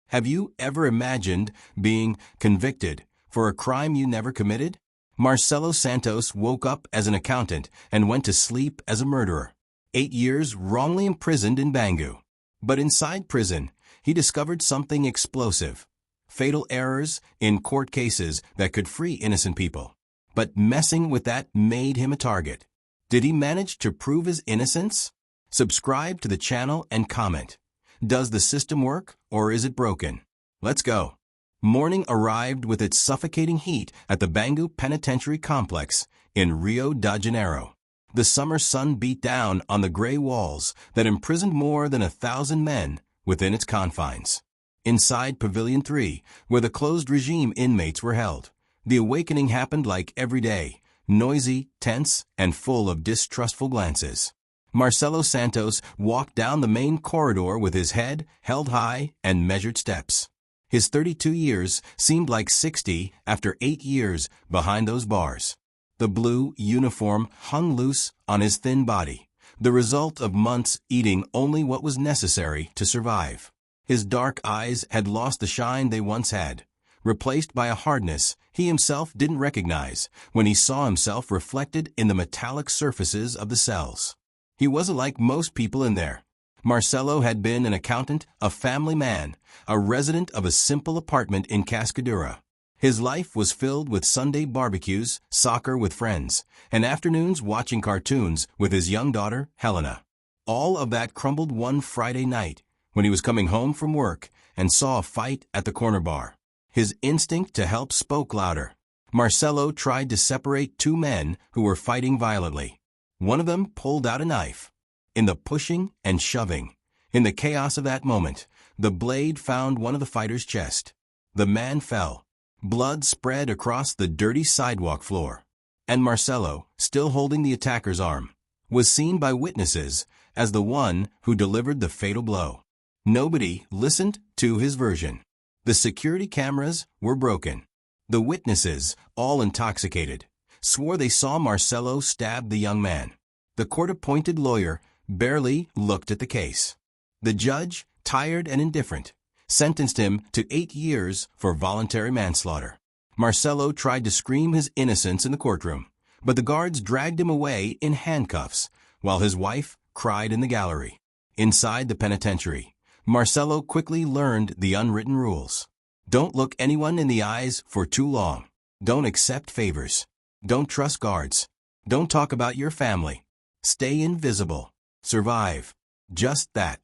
Have you ever imagined being convicted for a crime you never committed? Marcelo Santos woke up as an accountant and went to sleep as a murderer. 8 years wrongly imprisoned in Bangu. But inside prison, he discovered something explosive. Fatal errors in court cases that could free innocent people. But messing with that made him a target. Did he manage to prove his innocence? Subscribe to the channel and comment. Does the system work, or is it broken? Let's go. Morning arrived with its suffocating heat at the Bangu Penitentiary Complex in Rio de Janeiro. The summer sun beat down on the gray walls that imprisoned more than 1,000 men within its confines. Inside Pavilion 3, where the closed regime inmates were held, the awakening happened like every day, noisy, tense, and full of distrustful glances. Marcelo Santos walked down the main corridor with his head held high and measured steps. His 32 years seemed like 60 after 8 years behind those bars. The blue uniform hung loose on his thin body, the result of months eating only what was necessary to survive. His dark eyes had lost the shine they once had, replaced by a hardness he himself didn't recognize when he saw himself reflected in the metallic surfaces of the cells. He wasn't like most people in there. Marcelo had been an accountant, a family man, a resident of a simple apartment in Cascadura. His life was filled with Sunday barbecues, soccer with friends, and afternoons watching cartoons with his young daughter, Helena. All of that crumbled one Friday night when he was coming home from work and saw a fight at the corner bar. His instinct to help spoke louder. Marcelo tried to separate two men who were fighting violently. One of them pulled out a knife. In the pushing and shoving, in the chaos of that moment, the blade found one of the fighter's chest. The man fell. Blood spread across the dirty sidewalk floor. And Marcelo, still holding the attacker's arm, was seen by witnesses as the one who delivered the fatal blow. Nobody listened to his version. The security cameras were broken. The witnesses, all intoxicated, swore they saw Marcelo stab the young man. The court-appointed lawyer barely looked at the case. The judge, tired and indifferent, sentenced him to 8 years for voluntary manslaughter. Marcelo tried to scream his innocence in the courtroom, but the guards dragged him away in handcuffs while his wife cried in the gallery. Inside the penitentiary, Marcelo quickly learned the unwritten rules. Don't look anyone in the eyes for too long. Don't accept favors. Don't trust guards. Don't talk about your family. Stay invisible. Survive. Just that.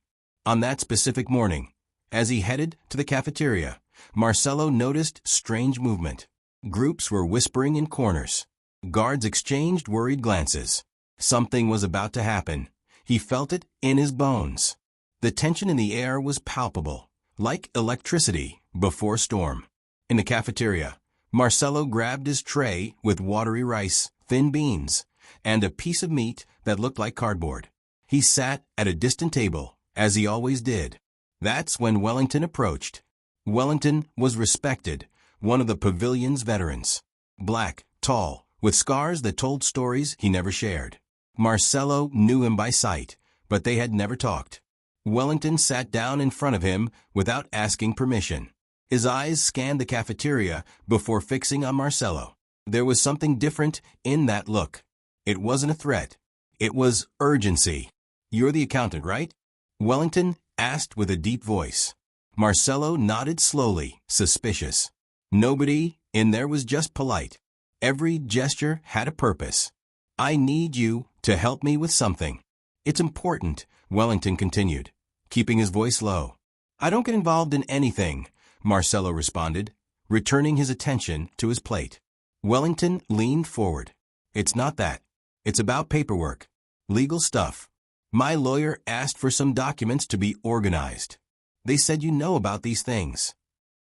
On that specific morning, as he headed to the cafeteria, Marcelo noticed strange movement. Groups were whispering in corners. Guards exchanged worried glances. Something was about to happen. He felt it in his bones. The tension in the air was palpable, like electricity before storm. In the cafeteria, Marcelo grabbed his tray with watery rice, thin beans, and a piece of meat that looked like cardboard. He sat at a distant table, as he always did. That's when Wellington approached. Wellington was respected, one of the pavilion's veterans. Black, tall, with scars that told stories he never shared. Marcelo knew him by sight, but they had never talked. Wellington sat down in front of him without asking permission. His eyes scanned the cafeteria before fixing on Marcelo. There was something different in that look. It wasn't a threat. It was urgency. You're the accountant, right? Wellington asked with a deep voice. Marcelo nodded slowly, suspicious. Nobody in there was just polite. Every gesture had a purpose. I need you to help me with something. It's important, Wellington continued, keeping his voice low. I don't get involved in anything, Marcelo responded, returning his attention to his plate. Wellington leaned forward. It's not that. It's about paperwork. Legal stuff. My lawyer asked for some documents to be organized. They said you know about these things.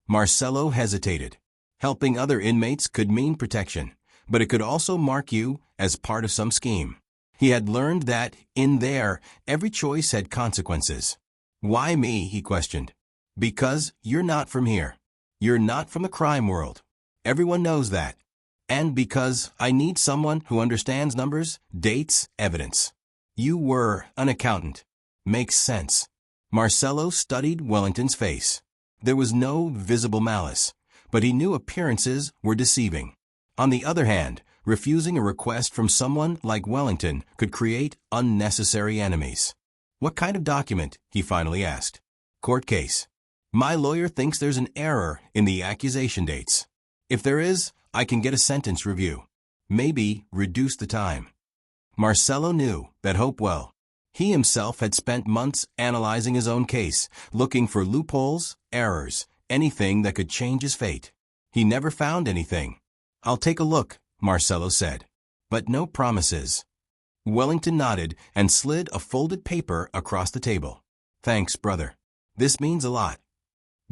Marcelo hesitated. Helping other inmates could mean protection, but it could also mark you as part of some scheme. He had learned that, in there, every choice had consequences. Why me, he questioned. Because you're not from here. You're not from the crime world. Everyone knows that. And because I need someone who understands numbers, dates, evidence. You were an accountant. Makes sense. Marcelo studied Wellington's face. There was no visible malice, but he knew appearances were deceiving. On the other hand, refusing a request from someone like Wellington could create unnecessary enemies. "What kind of document?" he finally asked. "Court case. My lawyer thinks there's an error in the accusation dates. If there is, I can get a sentence review. Maybe reduce the time." Marcelo knew that hope well. He himself had spent months analyzing his own case, looking for loopholes, errors, anything that could change his fate. He never found anything. "I'll take a look," Marcelo said. But no promises. Wellington nodded and slid a folded paper across the table. "Thanks, brother. This means a lot."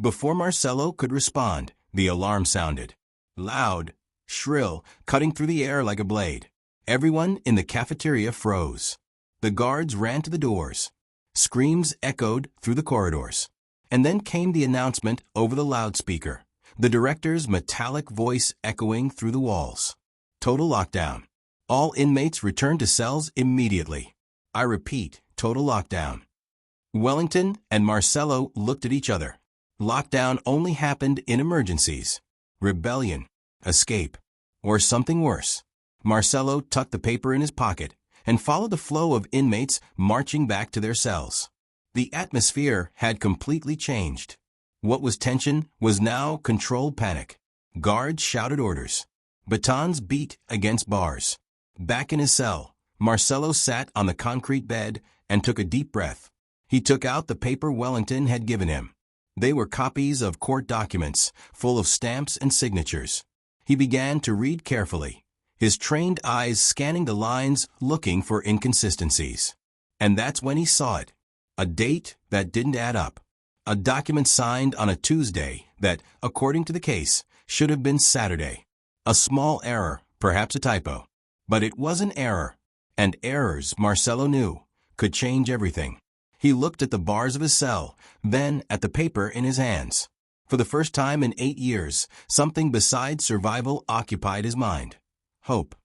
Before Marcelo could respond, the alarm sounded. Loud, shrill, cutting through the air like a blade. Everyone in the cafeteria froze. The guards ran to the doors. Screams echoed through the corridors. And then came the announcement over the loudspeaker, the director's metallic voice echoing through the walls. Total lockdown. All inmates return to cells immediately. I repeat, total lockdown. Wellington and Marcelo looked at each other. Lockdown only happened in emergencies. Rebellion, escape, or something worse. Marcelo tucked the paper in his pocket and followed the flow of inmates marching back to their cells. The atmosphere had completely changed. What was tension was now controlled panic. Guards shouted orders. Batons beat against bars. Back in his cell, Marcelo sat on the concrete bed and took a deep breath. He took out the paper Wellington had given him. They were copies of court documents, full of stamps and signatures. He began to read carefully, his trained eyes scanning the lines, looking for inconsistencies. And that's when he saw it. A date that didn't add up. A document signed on a Tuesday that, according to the case, should have been Saturday. A small error, perhaps a typo. But it was an error. And errors, Marcelo knew, could change everything. He looked at the bars of his cell, then at the paper in his hands. For the first time in 8 years, something besides survival occupied his mind. Hope.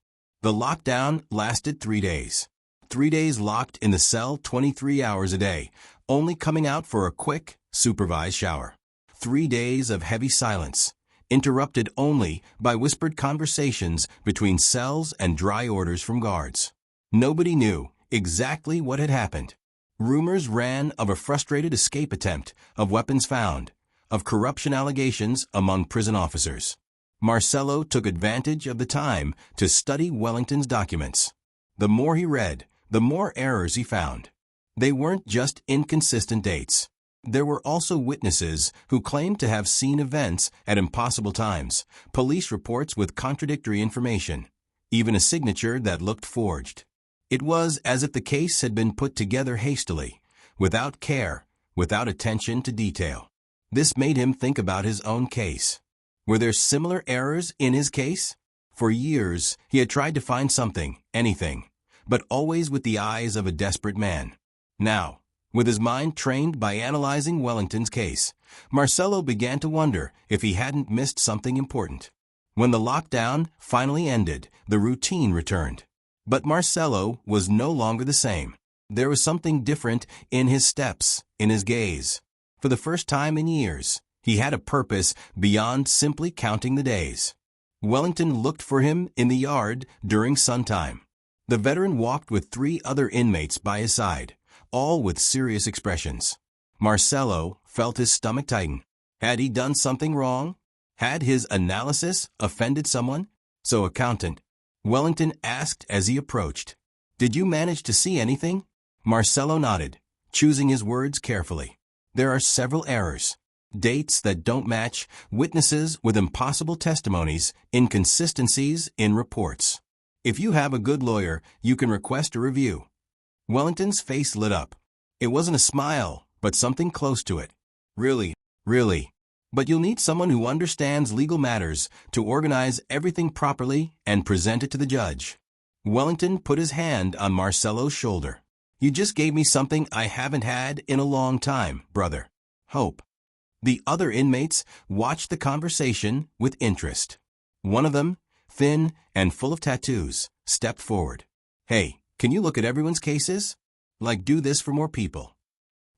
The lockdown lasted 3 days. 3 days locked in the cell 23 hours a day, only coming out for a quick, supervised shower. 3 days of heavy silence, interrupted only by whispered conversations between cells and dry orders from guards. Nobody knew exactly what had happened. Rumors ran of a frustrated escape attempt, of weapons found, of corruption allegations among prison officers. Marcelo took advantage of the time to study Wellington's documents. The more he read, the more errors he found. They weren't just inconsistent dates. There were also witnesses who claimed to have seen events at impossible times, police reports with contradictory information, even a signature that looked forged. It was as if the case had been put together hastily, without care, without attention to detail. This made him think about his own case. Were there similar errors in his case? For years, he had tried to find something, anything, but always with the eyes of a desperate man. Now, with his mind trained by analyzing Wellington's case, Marcelo began to wonder if he hadn't missed something important. When the lockdown finally ended, the routine returned. But Marcelo was no longer the same. There was something different in his steps, in his gaze. For the first time in years, he had a purpose beyond simply counting the days. Wellington looked for him in the yard during suntime. The veteran walked with 3 other inmates by his side, all with serious expressions. Marcelo felt his stomach tighten. Had he done something wrong? Had his analysis offended someone? So, accountant, Wellington asked as he approached, "Did you manage to see anything?" Marcelo nodded, choosing his words carefully. "There are several errors. Dates that don't match, witnesses with impossible testimonies, inconsistencies in reports. If you have a good lawyer, you can request a review." Wellington's face lit up. It wasn't a smile, but something close to it. "Really? But you'll need someone who understands legal matters to organize everything properly and present it to the judge." Wellington put his hand on Marcelo's shoulder. "You just gave me something I haven't had in a long time, brother. Hope." The other inmates watched the conversation with interest. One of them, thin and full of tattoos, stepped forward. "Hey, can you look at everyone's cases? Like do this for more people?"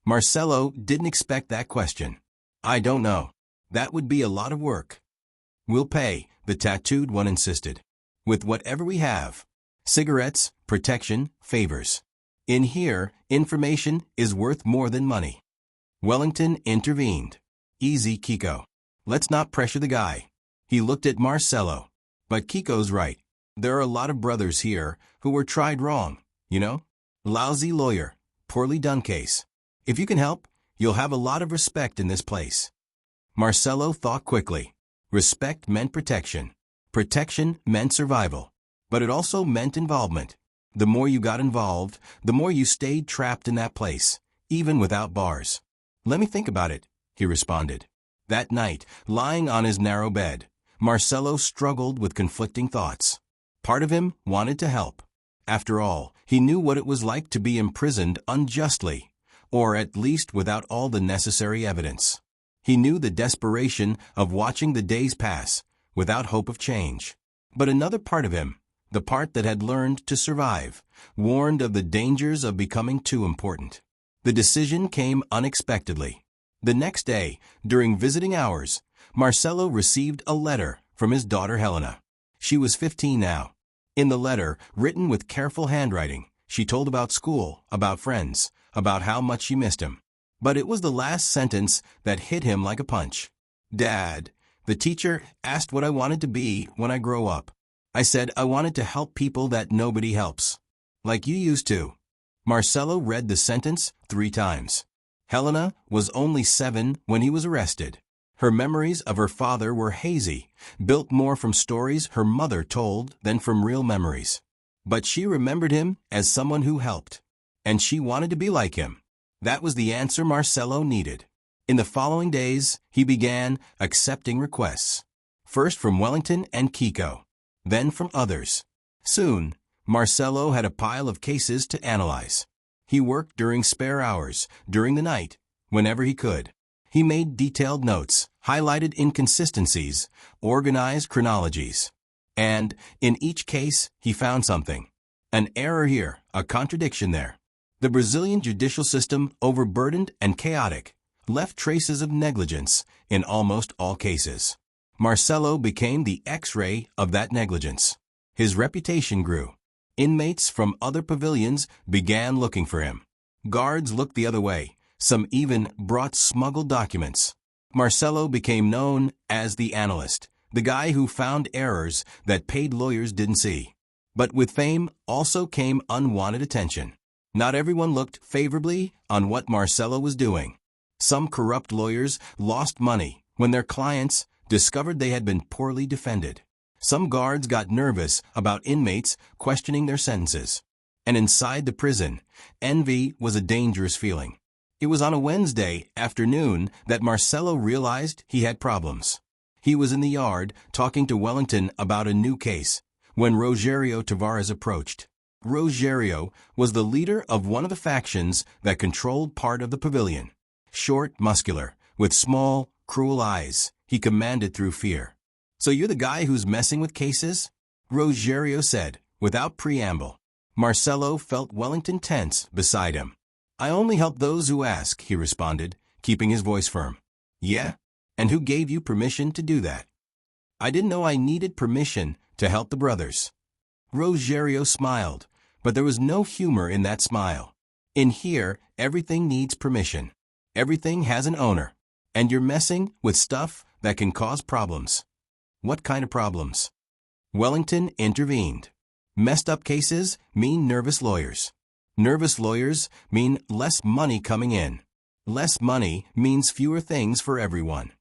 Marcelo didn't expect that question. I don't know. That would be a lot of work. We'll pay, the tattooed one insisted. With whatever we have. Cigarettes, protection, favors. In here, information is worth more than money. Wellington intervened. Easy, Kiko. Let's not pressure the guy. He looked at Marcelo. But Kiko's right. There are a lot of brothers here who were tried wrong, you know? Lousy lawyer, poorly done case. If you can help, you'll have a lot of respect in this place. Marcelo thought quickly. Respect meant protection. Protection meant survival. But it also meant involvement. The more you got involved, the more you stayed trapped in that place, even without bars. Let me think about it, he responded. That night, lying on his narrow bed, Marcelo struggled with conflicting thoughts. Part of him wanted to help. After all, he knew what it was like to be imprisoned unjustly, or at least without all the necessary evidence. He knew the desperation of watching the days pass, without hope of change. But another part of him, the part that had learned to survive, warned of the dangers of becoming too important. The decision came unexpectedly. The next day, during visiting hours, Marcelo received a letter from his daughter Helena. She was 15 now. In the letter, written with careful handwriting, she told about school, about friends, about how much she missed him. But it was the last sentence that hit him like a punch. Dad, the teacher asked what I wanted to be when I grow up. I said I wanted to help people that nobody helps. Like you used to. Marcelo read the sentence 3 times. Helena was only 7 when he was arrested. Her memories of her father were hazy, built more from stories her mother told than from real memories. But she remembered him as someone who helped. And she wanted to be like him. That was the answer Marcelo needed. In the following days, he began accepting requests. First from Wellington and Kiko. Then from others. Soon, Marcelo had a pile of cases to analyze. He worked during spare hours, during the night, whenever he could. He made detailed notes, highlighted inconsistencies, organized chronologies. And, in each case, he found something. An error here, a contradiction there. The Brazilian judicial system, overburdened and chaotic, left traces of negligence in almost all cases. Marcelo became the X-ray of that negligence. His reputation grew. Inmates from other pavilions began looking for him. Guards looked the other way. Some even brought smuggled documents. Marcelo became known as the analyst, the guy who found errors that paid lawyers didn't see. But with fame also came unwanted attention. Not everyone looked favorably on what Marcelo was doing. Some corrupt lawyers lost money when their clients discovered they had been poorly defended. Some guards got nervous about inmates questioning their sentences. And inside the prison, envy was a dangerous feeling. It was on a Wednesday afternoon that Marcelo realized he had problems. He was in the yard talking to Wellington about a new case when Rogério Tavares approached. Rogério was the leader of one of the factions that controlled part of the pavilion. Short, muscular, with small, cruel eyes, he commanded through fear. "So you're the guy who's messing with cases?" Rogério said, without preamble. Marcelo felt Wellington tense beside him. "I only help those who ask," he responded, keeping his voice firm. "Yeah? And who gave you permission to do that?" "I didn't know I needed permission to help the brothers." Rogério smiled, but there was no humor in that smile. In here, everything needs permission. Everything has an owner. And you're messing with stuff that can cause problems. What kind of problems? Wellington intervened. Messed up cases mean nervous lawyers. Nervous lawyers mean less money coming in. Less money means fewer things for everyone.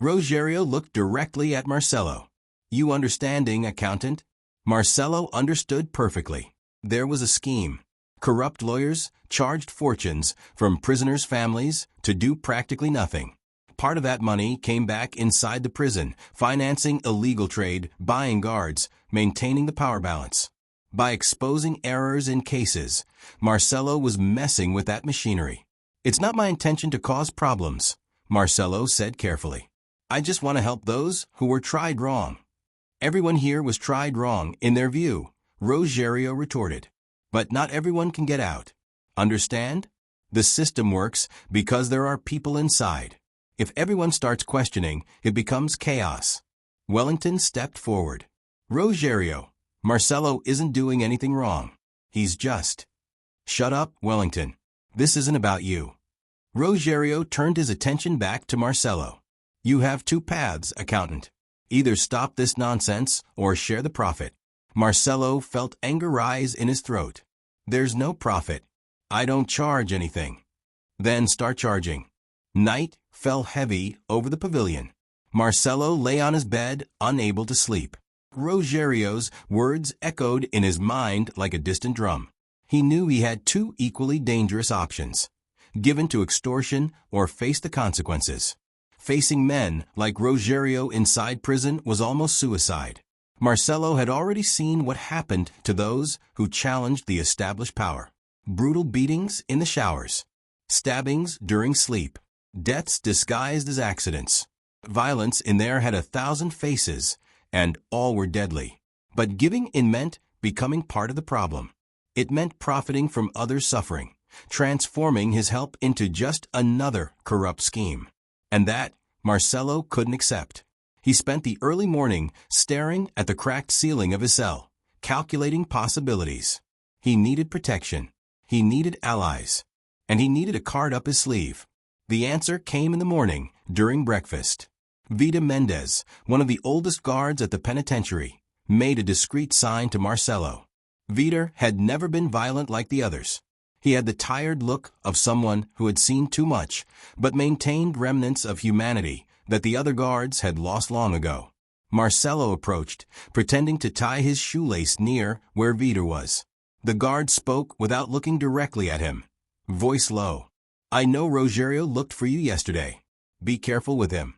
Rogério looked directly at Marcelo. "You understanding, accountant?" Marcelo understood perfectly. There was a scheme. Corrupt lawyers charged fortunes from prisoners' families to do practically nothing. Part of that money came back inside the prison, financing illegal trade, buying guards, maintaining the power balance. By exposing errors in cases, Marcelo was messing with that machinery. "It's not my intention to cause problems," Marcelo said carefully. "I just want to help those who were tried wrong." "Everyone here was tried wrong, in their view," Rogério retorted. "But not everyone can get out. Understand? The system works because there are people inside. If everyone starts questioning, it becomes chaos. Wellington stepped forward. Rogerio, Marcelo isn't doing anything wrong. He's just. Shut up, Wellington. This isn't about you. Rogerio turned his attention back to Marcelo. You have two paths, accountant. Either stop this nonsense or share the profit. Marcelo felt anger rise in his throat. There's no profit. I don't charge anything. Then start charging. Night fell heavy over the pavilion. Marcelo lay on his bed, unable to sleep. Rogerio's words echoed in his mind like a distant drum. He knew he had two equally dangerous options: give in to extortion or face the consequences. Facing men like Rogerio inside prison was almost suicide. Marcelo had already seen what happened to those who challenged the established power. Brutal beatings in the showers, stabbings during sleep, deaths disguised as accidents. Violence in there had 1,000 faces, and all were deadly. But giving in meant becoming part of the problem. It meant profiting from others' suffering, transforming his help into just another corrupt scheme. And that, Marcelo couldn't accept. He spent the early morning staring at the cracked ceiling of his cell, calculating possibilities. He needed protection. He needed allies. And he needed a card up his sleeve. The answer came in the morning, during breakfast. Vida Mendez, one of the oldest guards at the penitentiary, made a discreet sign to Marcelo. Vida had never been violent like the others. He had the tired look of someone who had seen too much, but maintained remnants of humanity that the other guards had lost long ago. Marcelo approached, pretending to tie his shoelace near where Vida was. The guard spoke without looking directly at him. Voice low. I know Rogerio looked for you yesterday. Be careful with him.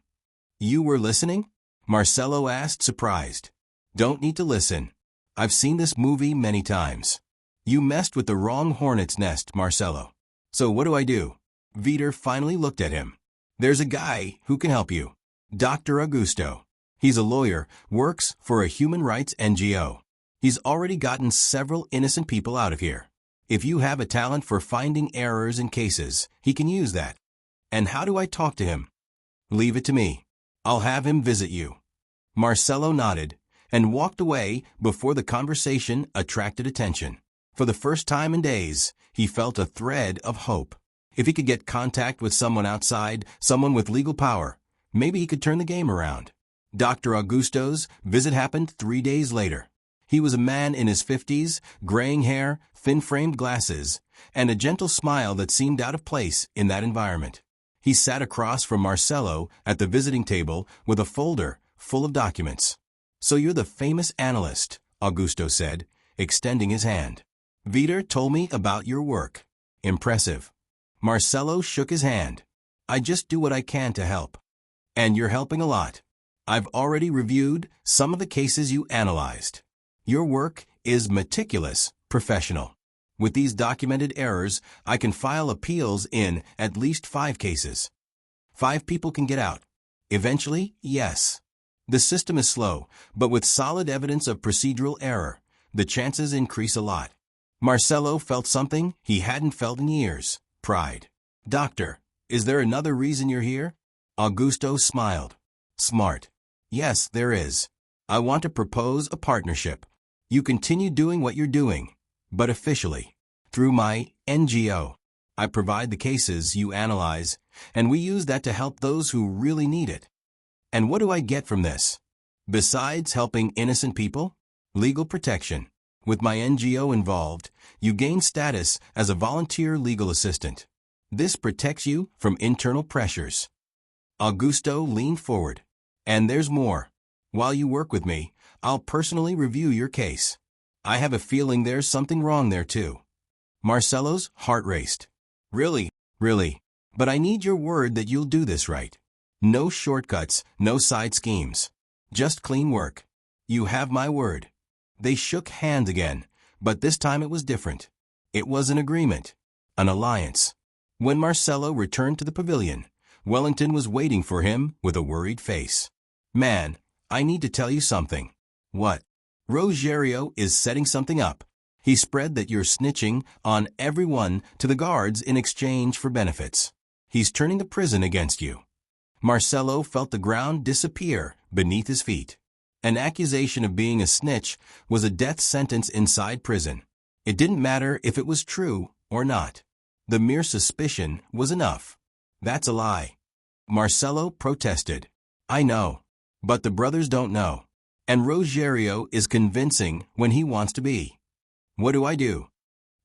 You were listening? Marcelo asked, surprised. Don't need to listen. I've seen this movie many times. You messed with the wrong hornet's nest, Marcelo. So what do I do? Vida finally looked at him. There's a guy who can help you. Dr. Augusto. He's a lawyer, works for a human rights NGO. He's already gotten several innocent people out of here. If you have a talent for finding errors in cases, he can use that. And how do I talk to him? Leave it to me. I'll have him visit you. Marcelo nodded and walked away before the conversation attracted attention. For the first time in days, he felt a thread of hope. If he could get contact with someone outside, someone with legal power, maybe he could turn the game around. Dr. Augusto's visit happened 3 days later. He was a man in his 50s, graying hair, thin-framed glasses, and a gentle smile that seemed out of place in that environment. He sat across from Marcelo at the visiting table with a folder full of documents. So you're the famous analyst, Augusto said, extending his hand. Vida told me about your work. Impressive. Marcelo shook his hand. I just do what I can to help. And you're helping a lot. I've already reviewed some of the cases you analyzed. Your work is meticulous, professional. With these documented errors, I can file appeals in at least 5 cases. 5 people can get out. Eventually, yes. The system is slow, but with solid evidence of procedural error, the chances increase a lot. Marcelo felt something he hadn't felt in years: pride. Doctor, is there another reason you're here? Augusto smiled. Smart. Yes, there is. I want to propose a partnership. You continue doing what you're doing, but officially. Through my NGO. I provide the cases you analyze, and we use that to help those who really need it. And what do I get from this? Besides helping innocent people? Legal protection. With my NGO involved, you gain status as a volunteer legal assistant. This protects you from internal pressures. Augusto leaned forward. And there's more. While you work with me, I'll personally review your case. I have a feeling there's something wrong there too. Marcelo's heart raced. Really? But I need your word that you'll do this right. No shortcuts, no side schemes. Just clean work. You have my word. They shook hands again, but this time it was different. It was an agreement. An alliance. When Marcelo returned to the pavilion, Wellington was waiting for him with a worried face. Man, I need to tell you something. What? Rogerio is setting something up. He spread that you're snitching on everyone to the guards in exchange for benefits. He's turning the prison against you. Marcelo felt the ground disappear beneath his feet. An accusation of being a snitch was a death sentence inside prison. It didn't matter if it was true or not. The mere suspicion was enough. That's a lie. Marcelo protested. I know. But the brothers don't know. And Rogerio is convincing when he wants to be. What do I do?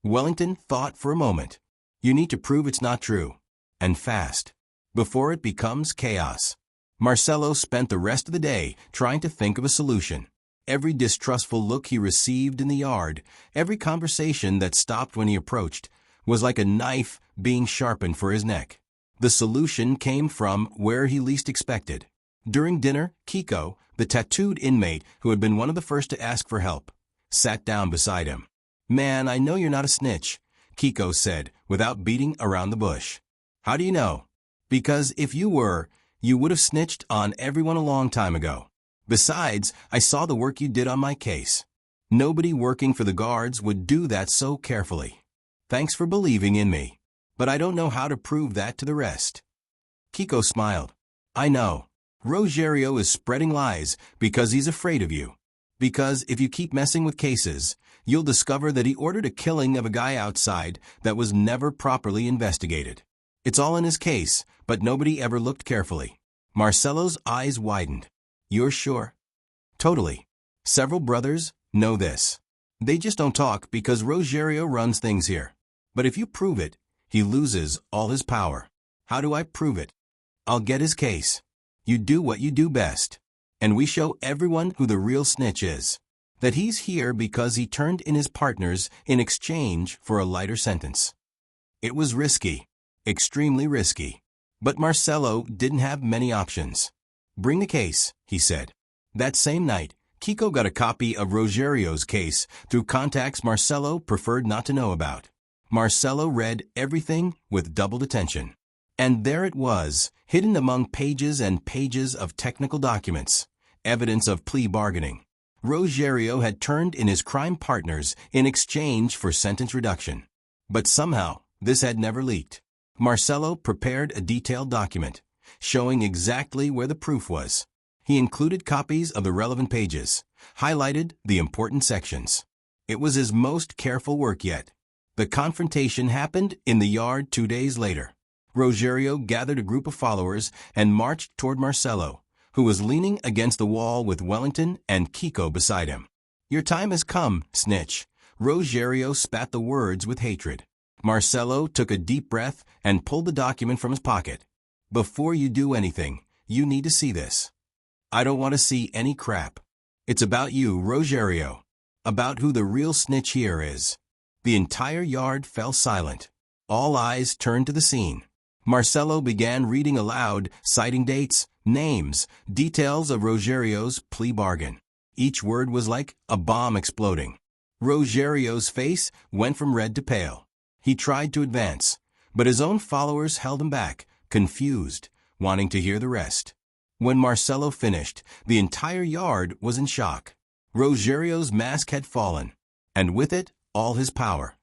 Wellington thought for a moment. You need to prove it's not true. And fast. Before it becomes chaos. Marcelo spent the rest of the day trying to think of a solution. Every distrustful look he received in the yard, every conversation that stopped when he approached, was like a knife being sharpened for his neck. The solution came from where he least expected. During dinner, Kiko, the tattooed inmate who had been one of the first to ask for help, sat down beside him. Man, I know you're not a snitch, Kiko said, without beating around the bush. How do you know? Because if you were, you would have snitched on everyone a long time ago. Besides, I saw the work you did on my case. Nobody working for the guards would do that so carefully. Thanks for believing in me. But I don't know how to prove that to the rest. Kiko smiled. I know. Rogerio is spreading lies because he's afraid of you. Because if you keep messing with cases, you'll discover that he ordered a killing of a guy outside that was never properly investigated. It's all in his case, but nobody ever looked carefully. Marcelo's eyes widened. You're sure? Totally. Several brothers know this. They just don't talk because Rogerio runs things here. But if you prove it, he loses all his power. How do I prove it? I'll get his case. You do what you do best. And we show everyone who the real snitch is. That he's here because he turned in his partners in exchange for a lighter sentence. It was risky. Extremely risky. But Marcelo didn't have many options. Bring the case, he said. That same night, Kiko got a copy of Rogerio's case through contacts Marcelo preferred not to know about. Marcelo read everything with doubled attention. And there it was, hidden among pages and pages of technical documents, evidence of plea bargaining. Rogerio had turned in his crime partners in exchange for sentence reduction. But somehow, this had never leaked. Marcelo prepared a detailed document, showing exactly where the proof was. He included copies of the relevant pages, highlighted the important sections. It was his most careful work yet. The confrontation happened in the yard 2 days later. Rogerio gathered a group of followers and marched toward Marcelo, who was leaning against the wall with Wellington and Kiko beside him. Your time has come, snitch. Rogerio spat the words with hatred. Marcelo took a deep breath and pulled the document from his pocket. Before you do anything, you need to see this. I don't want to see any crap. It's about you, Rogerio. About who the real snitch here is. The entire yard fell silent. All eyes turned to the scene. Marcelo began reading aloud, citing dates, names, details of Rogerio's plea bargain. Each word was like a bomb exploding. Rogerio's face went from red to pale. He tried to advance, but his own followers held him back, confused, wanting to hear the rest. When Marcelo finished, the entire yard was in shock. Rogerio's mask had fallen, and with it, all his power.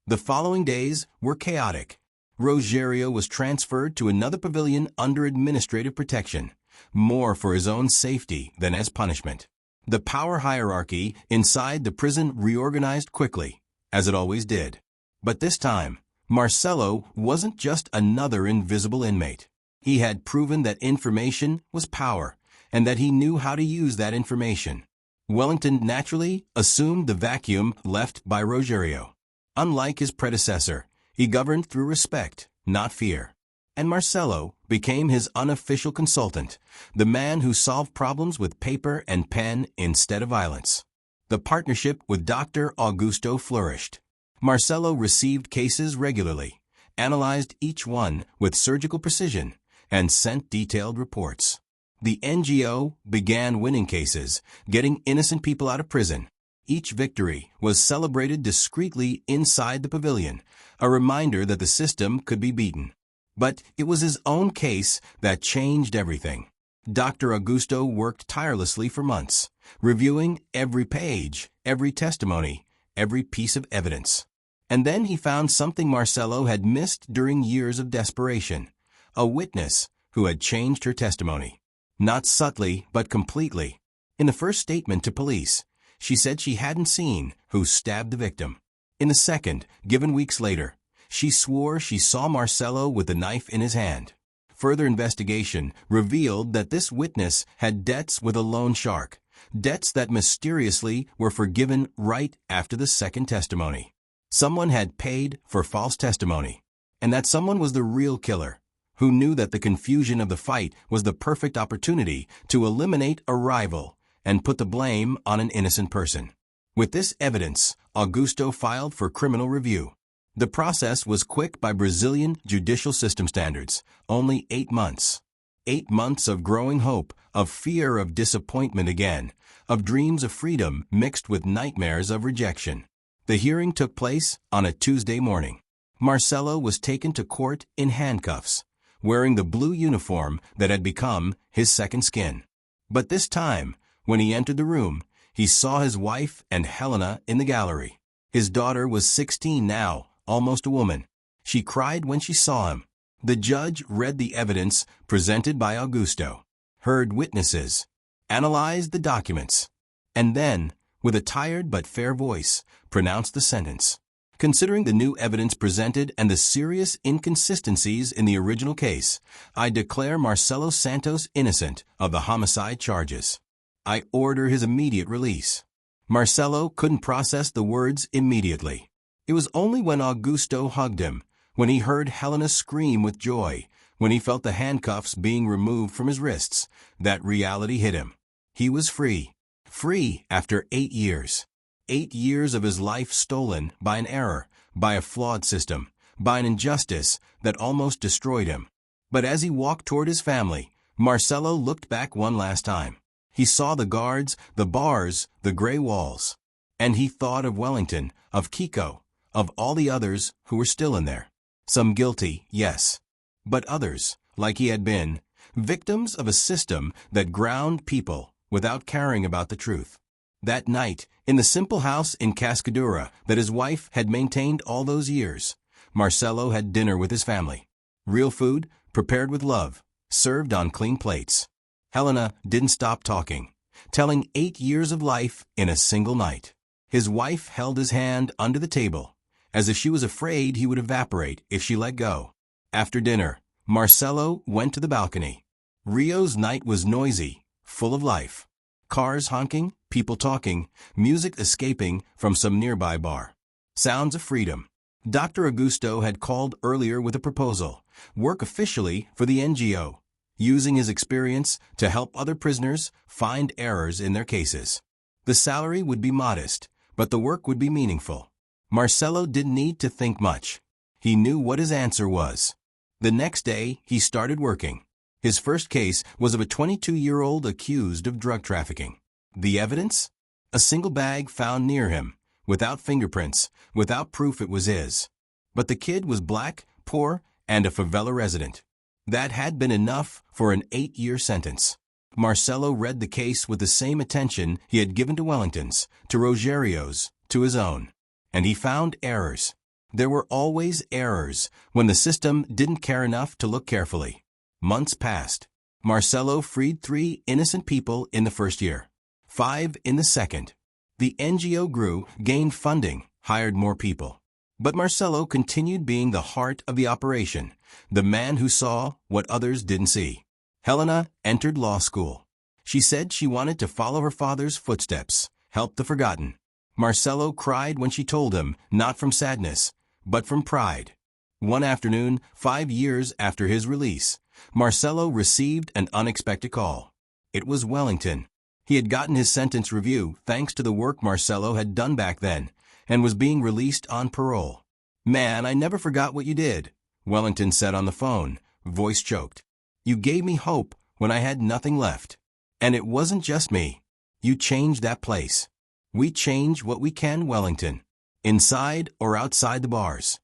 The following days were chaotic. Rogerio was transferred to another pavilion under administrative protection, more for his own safety than as punishment. The power hierarchy inside the prison reorganized quickly, as it always did. But this time, Marcelo wasn't just another invisible inmate. He had proven that information was power, and that he knew how to use that information. Wellington naturally assumed the vacuum left by Rogerio. Unlike his predecessor, he governed through respect, not fear. And Marcelo became his unofficial consultant, the man who solved problems with paper and pen instead of violence. The partnership with Dr. Augusto flourished. Marcelo received cases regularly, analyzed each one with surgical precision, and sent detailed reports. The NGO began winning cases, getting innocent people out of prison. Each victory was celebrated discreetly inside the pavilion, a reminder that the system could be beaten. But it was his own case that changed everything. Dr. Augusto worked tirelessly for months, reviewing every page, every testimony, every piece of evidence. And then he found something Marcelo had missed during years of desperation, a witness who had changed her testimony. Not subtly, but completely. In the first statement to police, she said she hadn't seen who stabbed the victim. In the second, given weeks later, she swore she saw Marcelo with the knife in his hand. Further investigation revealed that this witness had debts with a loan shark, debts that mysteriously were forgiven right after the second testimony. Someone had paid for false testimony, and that someone was the real killer, who knew that the confusion of the fight was the perfect opportunity to eliminate a rival and put the blame on an innocent person. With this evidence, Augusto filed for criminal review. The process was quick by Brazilian judicial system standards, only 8 months. 8 months of growing hope, of fear of disappointment again, of dreams of freedom mixed with nightmares of rejection. The hearing took place on a Tuesday morning. Marcelo was taken to court in handcuffs, wearing the blue uniform that had become his second skin. But this time, when he entered the room, he saw his wife and Helena in the gallery. His daughter was 16 now, almost a woman. She cried when she saw him. The judge read the evidence presented by Augusto, heard witnesses, analyzed the documents, and then, with a tired but fair voice, pronounced the sentence. Considering the new evidence presented and the serious inconsistencies in the original case, I declare Marcelo Santos innocent of the homicide charges. I order his immediate release. Marcelo couldn't process the words immediately. It was only when Augusto hugged him, when he heard Helena scream with joy, when he felt the handcuffs being removed from his wrists, that reality hit him. He was free. Free after 8 years. 8 years of his life stolen by an error, by a flawed system, by an injustice that almost destroyed him. But as he walked toward his family, Marcelo looked back one last time. He saw the guards, the bars, the gray walls. And he thought of Wellington, of Kiko, of all the others who were still in there. Some guilty, yes. But others, like he had been, victims of a system that ground people without caring about the truth. That night, in the simple house in Cascadura that his wife had maintained all those years, Marcelo had dinner with his family. Real food, prepared with love, served on clean plates. Helena didn't stop talking, telling 8 years of life in a single night. His wife held his hand under the table, as if she was afraid he would evaporate if she let go. After dinner, Marcelo went to the balcony. Rio's night was noisy, full of life. Cars honking, people talking, music escaping from some nearby bar. Sounds of freedom. Dr. Augusto had called earlier with a proposal, work officially for the NGO, using his experience to help other prisoners find errors in their cases. The salary would be modest, but the work would be meaningful. Marcelo didn't need to think much. He knew what his answer was. The next day, he started working. His first case was of a 22-year-old accused of drug trafficking. The evidence? A single bag found near him, without fingerprints, without proof it was his. But the kid was black, poor, and a favela resident. That had been enough for an 8-year sentence. Marcelo read the case with the same attention he had given to Wellington's, to Rogerio's, to his own. And he found errors. There were always errors when the system didn't care enough to look carefully. Months passed. Marcelo freed 3 innocent people in the first year, 5 in the second. The NGO grew, gained funding, hired more people. But Marcelo continued being the heart of the operation, the man who saw what others didn't see. Helena entered law school. She said she wanted to follow her father's footsteps, help the forgotten. Marcelo cried when she told him, not from sadness, but from pride. One afternoon, 5 years after his release, Marcelo received an unexpected call. It was Wellington. He had gotten his sentence review thanks to the work Marcelo had done back then, and was being released on parole. "Man, I never forgot what you did," Wellington said on the phone, voice choked. "You gave me hope when I had nothing left. And it wasn't just me. You changed that place. We change what we can, Wellington, inside or outside the bars."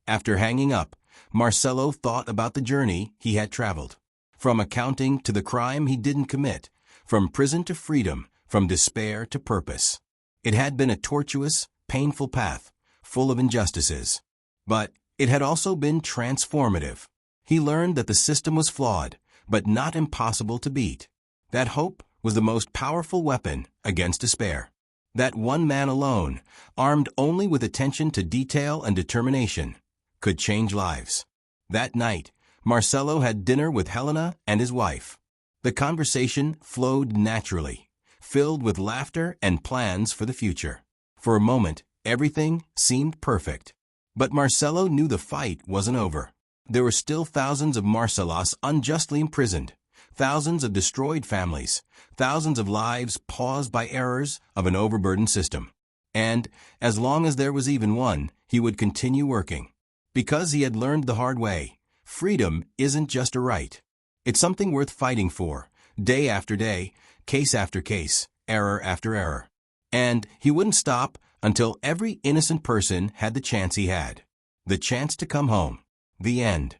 After hanging up, Marcelo thought about the journey he had traveled. From accounting to the crime he didn't commit, from prison to freedom, from despair to purpose. It had been a tortuous, painful path, full of injustices. But it had also been transformative. He learned that the system was flawed, but not impossible to beat. That hope was the most powerful weapon against despair. That one man alone, armed only with attention to detail and determination, could change lives. That night, Marcelo had dinner with Helena and his wife. The conversation flowed naturally, filled with laughter and plans for the future. For a moment, everything seemed perfect. But Marcelo knew the fight wasn't over. There were still thousands of Marcelos unjustly imprisoned, thousands of destroyed families, thousands of lives paused by errors of an overburdened system. And, as long as there was even one, he would continue working. Because he had learned the hard way, freedom isn't just a right. It's something worth fighting for, day after day, case after case, error after error. And he wouldn't stop until every innocent person had the chance he had. The chance to come home. The end.